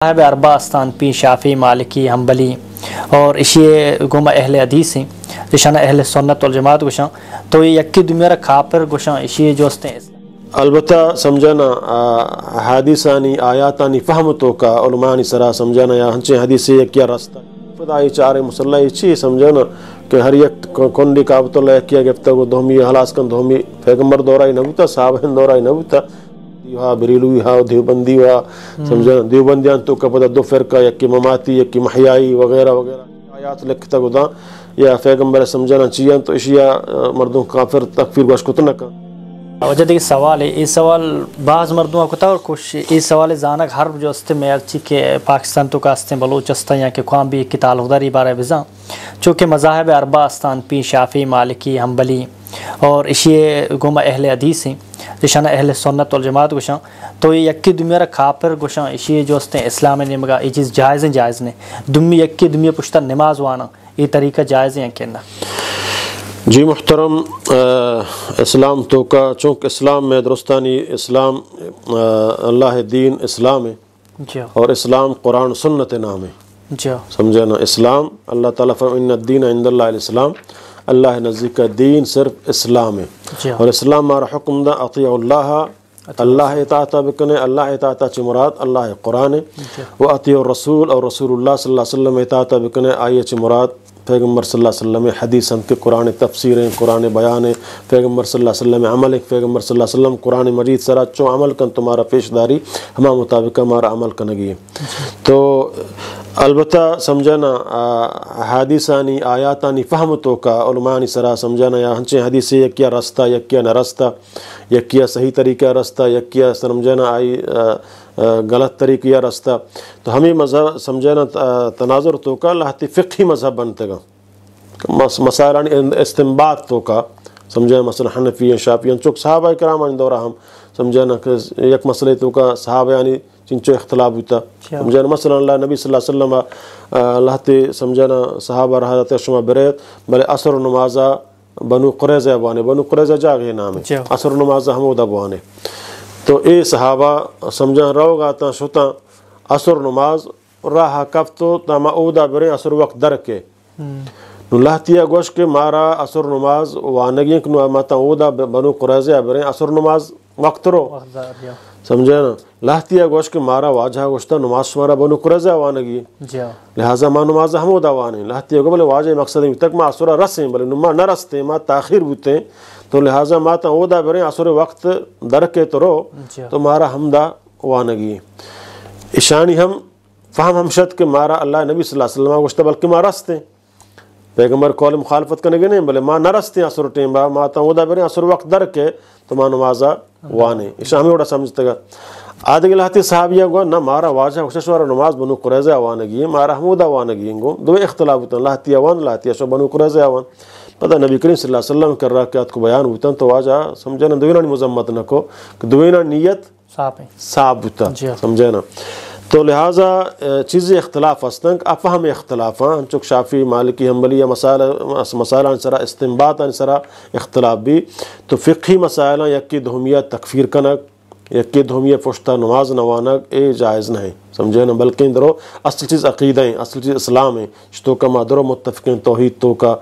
صاحب اربع استان پی شافی مالکی حنبلی اور اشیے گما اہل حدیث ہیں جشان اہل سنت والجماعت گوشاں تو یہ یکی دنیا کافر گوشاں اشیے جو استے ہیں البتہ سمجھنا حادثانی آیاتانی فہم تو کا علماء سرا سمجھنا یا ہنچے حدیث کیا راستہ فدائی چار مسلح چی سمجھنا کہ ہر یک کنڈی کعبۃ اللہ کیا گفتگو دھومی حلاس کن دھومی پیغمبر دورائی نبوتا صحابہ دورائی نبوتا ہا بریلوی ہا دیوبندی ہا سمجھنا دیوبندیان تو کا پتہ دو فرقہ یکی مماتی یکی محیائی وغیرہ وغیرہ آیات لکھتا گو دا یا پیغمبر سمجھنا چیئن تو اشیاء مردوں کافر تکفیر گوش کتنا کا وجہ دیکھ سوال ہے اس سوال بعض مردوں کو اور کچھ اس سوال زانک حرب جو استے میں اچھی کہ پاکستان تو کا استے بلوچستان یا کہ قوم بھی کی تعلق داری بارے بزاں چونکہ مذاہب اربع استان پی شافی مالکی حنبلی اور اشیے گما اہل حدیث ہیں جشان اہل سنت والجماعت گوشاں تو یہ یکی دنیا کافر گوشاں اشیے جو استے اسلام نے مگا یہ چیز جائز ہیں جائز نے دمی یکی دمی پشتا نماز وانا یہ طریقہ جائز ہیں کہنا جی محترم اسلام تو کا چونکہ اسلام میں درستانی اسلام اللہ دین اسلام ہے اور اسلام قرآن سنت نام ہے سمجھنا اسلام اللہ تعالیٰ فرماتا ان الدین عند اللہ الاسلام اللہ نزدیک کا دین صرف اسلام ہے اور اسلام مارا حکم دا اطیع اللہ اللہ اطاعت بکنے اللہ اطاعت چی مراد اللہ قرآن و اطیع الرسول اور رسول اللہ صلی اللہ علیہ وسلم اطاعت بکنے آئیے چی مراد پیغمبر صلی اللہ علیہ وسلم حدیث کے قرآن تفسیریں قرآن بیان پیغمبر صلی اللہ علیہ وسلم عمل پیغمبر صلی اللہ علیہ وسلم قرآن مجید سرا چو عمل کن تمہارا پیش داری ہما مطابق ہمارا عمل کنگی ہے تو البتہ سمجھنا حادثانی آیاتانی فہم تو کا علماء سرا سمجھنا یا ہنچے حدیث یکیا رستہ یکیا نہ رستہ یکیا صحیح طریقہ رستہ یکیا سمجھنا آئی غلط طریقہ رستہ تو ہمیں مذہب سمجھنا تناظر تو کا لہتی فقہی مذہب بنتے گا مسائل استنباط تو کا سمجھنا مثلا حنفی شافعی چونک صحابہ کرام ان دورہ ہم سمجھنا کہ یک مسئلے تو کا صحابہ یعنی چنچو اختلاف ہوتا سمجھنا مثلا اللہ نبی صلی اللہ علیہ وسلم لہتی سمجھنا صحابہ رہا جاتے شما بریت بلے عصر و نمازہ بنو قریظہ بوانے بنو قریظہ جاگے نام ہے عصر و نمازہ حمودہ بوانے تو اے صحابہ سمجھا رو گاتا شتا عصر نماز راہ کفتو تاما اودا برے عصر وقت درکے نو لہتیا گوش کے مارا عصر نماز وانگی کنو ماتا اودا بنو قریظہ برے عصر نماز وقت رو سمجھے نا لہتیا گوش کے مارا واجہ گوشتا نماز شمارا بنو قریظہ وانگی لہذا ما نماز حمودہ وانے لہتیا گو بلے واجہ مقصد ہے تک ما عصرہ رسیں بلے نما نہ رستے ما تاخیر بوتے تو لہٰذا ماتا اودا بریں عصر وقت درکے تو رو تو مارا حمدہ وانگی اشانی ہم فہم ہمشد کہ مارا اللہ نبی صلی اللہ علیہ وسلم گوشتا بلکہ ما رستے پیغمبر قول مخالفت کرنے گے نہیں بلے ما نہ رستے عصر ٹیم با ماتا اودا بریں عصر وقت درکے تو ما نمازہ وانے اشان ہمیں اوڑا سمجھتا گا آدھے لہتی صحابیہ گو نہ مارا واجہ خوششوارا نماز بنو قریظہ وانگی مارا حمودہ وانگی گو دو اختلاف ہوتا لہتی وان لہتی شو بنو قریظہ وان پتہ نبی کریم صلی اللہ علیہ وسلم کر رہا کہ آپ کو بیان ہوتا تو واجہ سمجھنا دوینا مذمت نہ کو کہ دوینا نیت صاحب ہوتا سمجھنا تو لہٰذا چیزیں اختلاف ہستن افہم اختلاف ہیں چونکہ شافی مالکی حنبلی یا مسائل انسرا استنباط انسرا اختلاف بھی تو فقہی مسائل یکی دھومیہ تکفیر کنک یکی دھومیہ پشتہ نماز نوانک اے جائز نہیں سمجھے نا بلکہ ان درو اصل چیز عقیدہ ہیں اصل چیز اسلام ہے شتو کا مادرو متفقین توحید تو کا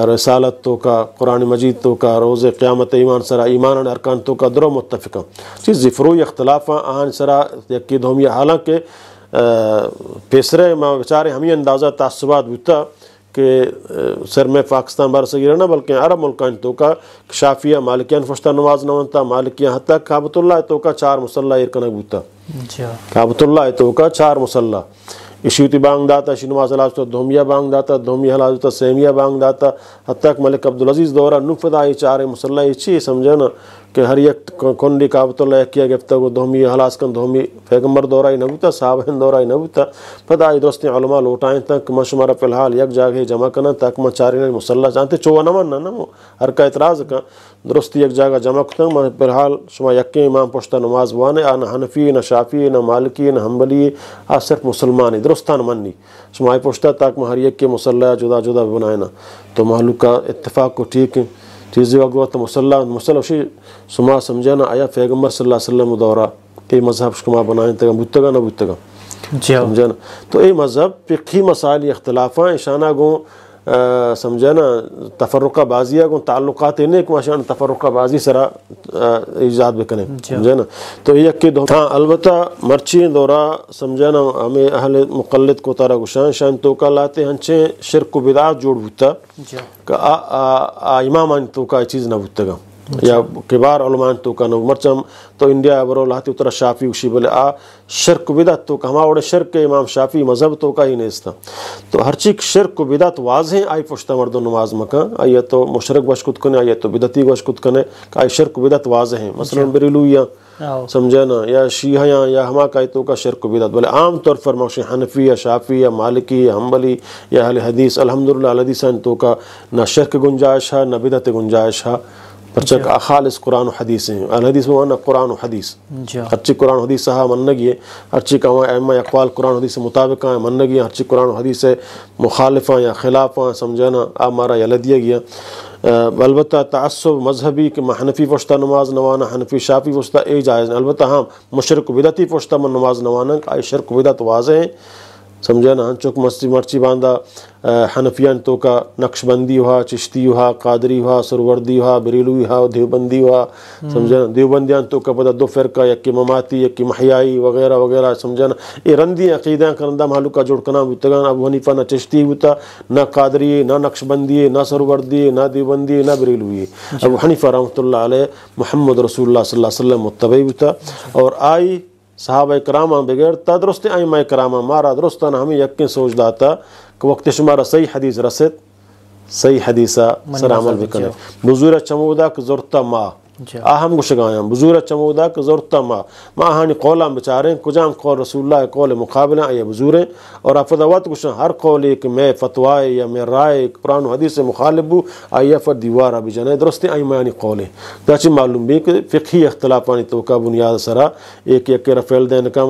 رسالت تو کا قرآن مجید تو کا روز قیامت ایمان سرا ایمان ارکان تو کا درو متفقہ چیز فروعی اختلاف آن سرا یکی دھومیہ حالانکہ پیسرے ما بچارے ہمیں اندازہ تعصبات بوتا کہ سر میں پاکستان بار سگیر نہ بلکہ عرب ملکان تو کا شافیہ مالکیان فشتہ نماز نوانتا مالکیہ حتی کعبۃ اللہ تو کا 4 مصلح ارکنک بوتا کعبۃ اللہ تو کا 4 مصلح اشیوتی بانگ داتا اشی نماز حلاز تو دھومیہ بانگ داتا دھومیہ حلاز تو سیمیہ بانگ داتا حتی کہ ملک عبدالعزیز دورہ نفدہ 4 مصلح چی سمجھنا کہ ہر یک کنڈی کعبۃ اللہ کیا گفتگو دھومی حلاس کن دھومی پیغمبر دورہ نبوتا صحابہ دورہ نبوتا پتہ آئی دوستی علماء لوٹائیں تک ما شمارا فی الحال یک جاگہ جمع کرنا تک ما 4 مصلح جانتے چوہ نمان نا ہر کا اعتراض کا درستی یک جاگہ جمع کرتا ما فی الحال شما یکی امام پشتہ نماز بوانے نہ حنفی نہ شافی نہ مالکی نہ حنبلی صرف مسلمانی درستان منی شما پشتہ تک ما ہر یک کے مصلح جدا جدا بنائنا تو محلو کا اتفاق کو ٹھیک ہے چیزی وقت مسلح شی سما سمجھنا آیا پیغمبر صلی اللہ علیہ وسلم دورہ کہ مذہب شما بنائیں تگا بودتگا نہ بودتگا سمجھا نا. تو یہ مذہب فقہی مسائل اختلاف ہیں شانہ گوں سمجھا نا تفرقہ بازیہ گوں تعلقات انہیں کہ ماشاء تفرقہ بازی سرا ایجاد بکنے سمجھا نا. تو یہ کہ ہاں البتہ مرچی دورہ سمجھا نا ہمیں اہل مقلد کو تارا گشان شان تو کا لاتے ہنچے شرک و بدعات جوڑ ہوتا کہ امام تو کا چیز نہ ہوتا گا یا کبار علماء تو کا نو مرچم تو انڈیا برو لاتی اترا شافی اسی بولے شرک بدعت تو ہما وڑے شرک امام شافی مذہب تو کا ہی نیستا. تو ہر چیز شرک بدعت واضح آئی پشتا مردو نماز مکان آئی تو مشرک وشکت کنے آئی تو بدعتی وشکت کنے آئی شرک بدعت واضح ہیں. مثلا بریلویاں سمجھا نا یا شیعہ یا ہما کا تو کا شرک بدعت بولے عام طور پر موشی حنفی یا شافی یا مالکی یا حنبلی یا اہل حدیث الحمدللہ الحدیثین تو کا نہ شرک گنجائش ہے نہ بدعت گنجائش ہے پرچک خالص قرآن و حدیث ہیں. الحدیث میں وانا قرآن و حدیث ہرچی قرآن و حدیث سہا منگی ہے ہرچی کا ائمہ اقوال قرآن و حدیث سے مطابق ہیں منگی ہیں ہرچی قرآن و حدیث سے مخالف ہیں یا خلاف ہیں سمجھانا مارا یا لدیا گیا. البتہ تعصب مذہبی کہ حنفی پشتہ نماز نوانا حنفی شافی پشتہ اے جائز. البتہ ہاں مشرک بدعتی پشتہ من نماز نوانا آئی شرک بدعت واضح ہیں سمجھا نا. چک مرچی باندھا حنفیان تو کا نقش بندی ہوا چشتی ہوا قادری ہوا سروردی ہوا بریلوی ہوا دیوبندی ہوا سمجھا نا. دیوبندیان تو کا پتہ دو فرقہ یکی مماتی یکی محیائی وغیرہ وغیرہ سمجھا نا. یہ رندی عقیدہ کرندہ محلو کا جوڑ کنا بتگان ابو حنیفہ نہ چشتی ہوتا نہ قادری نہ نقش بندی نہ سروردی نہ دیوبندی نہ بریلوی. ابو حنیفہ رحمۃ اللہ علیہ محمد رسول اللہ صلی اللہ علیہ وسلم متبع ہوتا اور آئی صحابہ کرامہ بغیر تا درست ائمہ کرامہ مارا درستان ہمیں یقین سوچ داتا کہ وقت شمارا صحیح حدیث رسد صحیح حدیثہ سر عمل بکنے. بزور چمودا کہ ضرورتا ما آہم گشگایاں بزور چمودا کہ ضرورتا ما آہانی قولاں بچاریں کجام قول رسول اللہ قول مقابلیں آئیے بزوریں اور افدوات گشن ہر قول ایک میں فتوائے یا میں رائے قرآن و حدیث سے مخالف بو آئیے فر دیوارہ بھی جانے درست ائمانی قولیں. داچی معلوم بھی کہ فقہی اختلافانی توقع بنیاد سرا ایک یک رفیل دین کا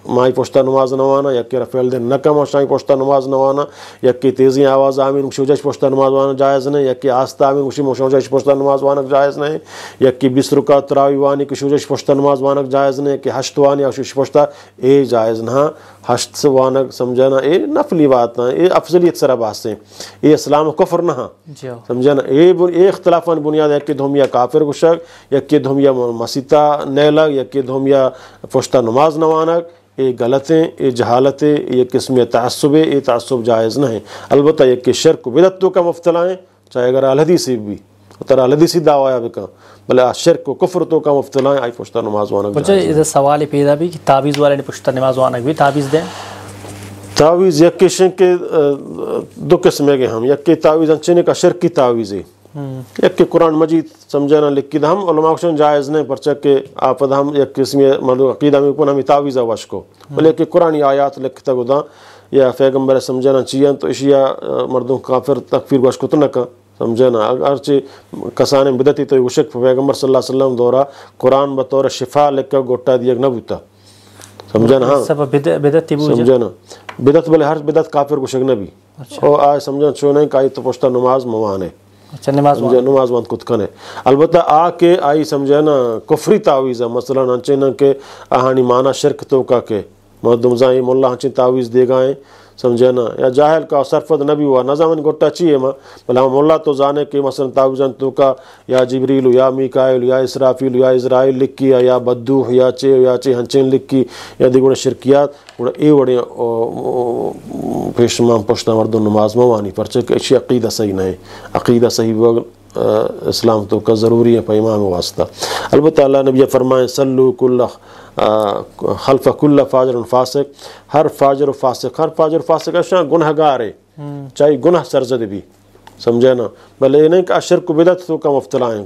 مائی پوشتہ نماز نوانا یک رفیل دین نکم شائی پوشتہ نماز نوانا یک تیزی آواز آمین شوجش پوشتہ نماز وانا جائز نہیں یک آستہ آمین شوجش پوشتہ نماز وانا جائز نہیں یک کی 20 رکعت تراوی وانی کی شوجش پوشتہ نماز وانا جائز نہیں کہ ہشت وانی یا شوجش پوشتہ اے جائز نہ ہشت وانا سمجھانا اے نفلی بات نہ اے افضلیت سرا بات سے اے اسلام کفر نہ سمجھانا اے اختلافان بنیاد ہے کہ دھومیا کافر گشک یک کہ دھومیا مسیطہ نیلگ یک کہ دھومیا پوشتہ نماز نوانک یہ غلطیں یہ جہالتیں یہ قسم تعصب یہ تعصب جائز نہ ہیں. البتہ یہ کہ شرک و بدعت تو کا مبتلا ہیں چاہے اگر الحدیثی بھی ترا الحدیثی دعویٰ یا بکا بلے شرک و کفر تو کا مبتلا ہیں آئی پشتہ نماز وانک جائز. مجھے سوال پیدا بھی کہ تعویذ والے نے پشتہ نماز وانک بھی تعویذ دیں تعویذ یک قسم کے دو قسم ہے ہم یک کہ تعویذ انچنے کا شرک کی تعویذ ہے یک کہ قرآن مجید سمجھانا لکھی دا ہم علماء کشن جائز نہیں پرچہ کہ آپ ہم یک قسم مردو عقیدہ میں کن ہمیں تعویذ وشکو بلے کہ قرآنی آیات لکھتا گو دا یا پیغمبر سمجھانا چیئن تو اشیاء مردوں کافر تکفیر وشکو تو نکا سمجھانا اگرچہ کسانے بدتی تو وشک پیغمبر صلی اللہ علیہ وسلم دورا قرآن بطور شفا لکھا گوٹا دیگ نبوتا سمجھانا ہاں سمجھانا بدت بلے ہر بدت کافر وشک نبی اور آج سمجھانا چونے کائی تو پوشتا نماز موانے نماز وانت کت کنے. البتہ آ کے آئی سمجھانا کفری تعویذ ہے مثلا انچینا کہ آہانی مانا شرک تو کا کہ مردم زائیں مولا ہنچین تعویذ دے گائیں سمجھانا یا جاہل کا صرفت نبی ہوا نظامن گوٹا چیئے ماں بل ہم مولا تو جانے کہ مثلا تعویذن تو کا یا جبریل یا میکائل یا اسرافیل یا اسرائیل لکھی یا بدوح یا چے ہنچین لکھی یا دیگوڑے شرکیات گوڑا اے وڑے پیش ماں پشتہ مردم نماز موانی پرچہ کہ اچھی عقیدہ صحیح نہیں عقیدہ صحیح وقت اسلام تو کا ضروری ہے پہ امام واسطہ. البتہ اللہ نبی فرمائیں سلو کل خلف کل فاجر فاسق ہر فاجر و فاسق اشیاء گناہ گار ہے چاہے گناہ سرزد بھی سمجھے نا بلے یہ نہیں کہ شرک و بدعت تو کا مفتلا ہیں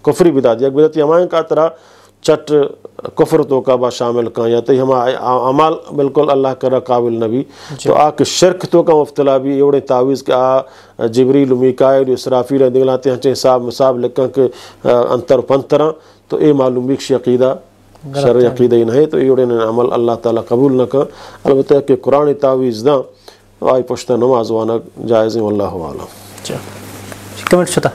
کفری بدعت یک بدعت ہمائیں کا طرح چٹ کفر تو کا با شامل کہاں یا تو ہم عمال بالکل اللہ کرا قابل نبی تو آ کے شرک تو کا مفتلا بھی ایوڑے تعویذ کہ آ جبریل میکائل اسرافیل دگلاتے ہیں حساب مساب لکھاں کہ انتر پنتراں تو اے معلوم بھی کشی عقیدہ شرع عقیدہ ہی نہیں تو ایوڑے عمل اللہ تعالیٰ قبول نہ کر. البتہ کہ قرآن تعویذ دا آئی پشتہ نماز وانا جائز واللہ عالم. کمنٹ شتا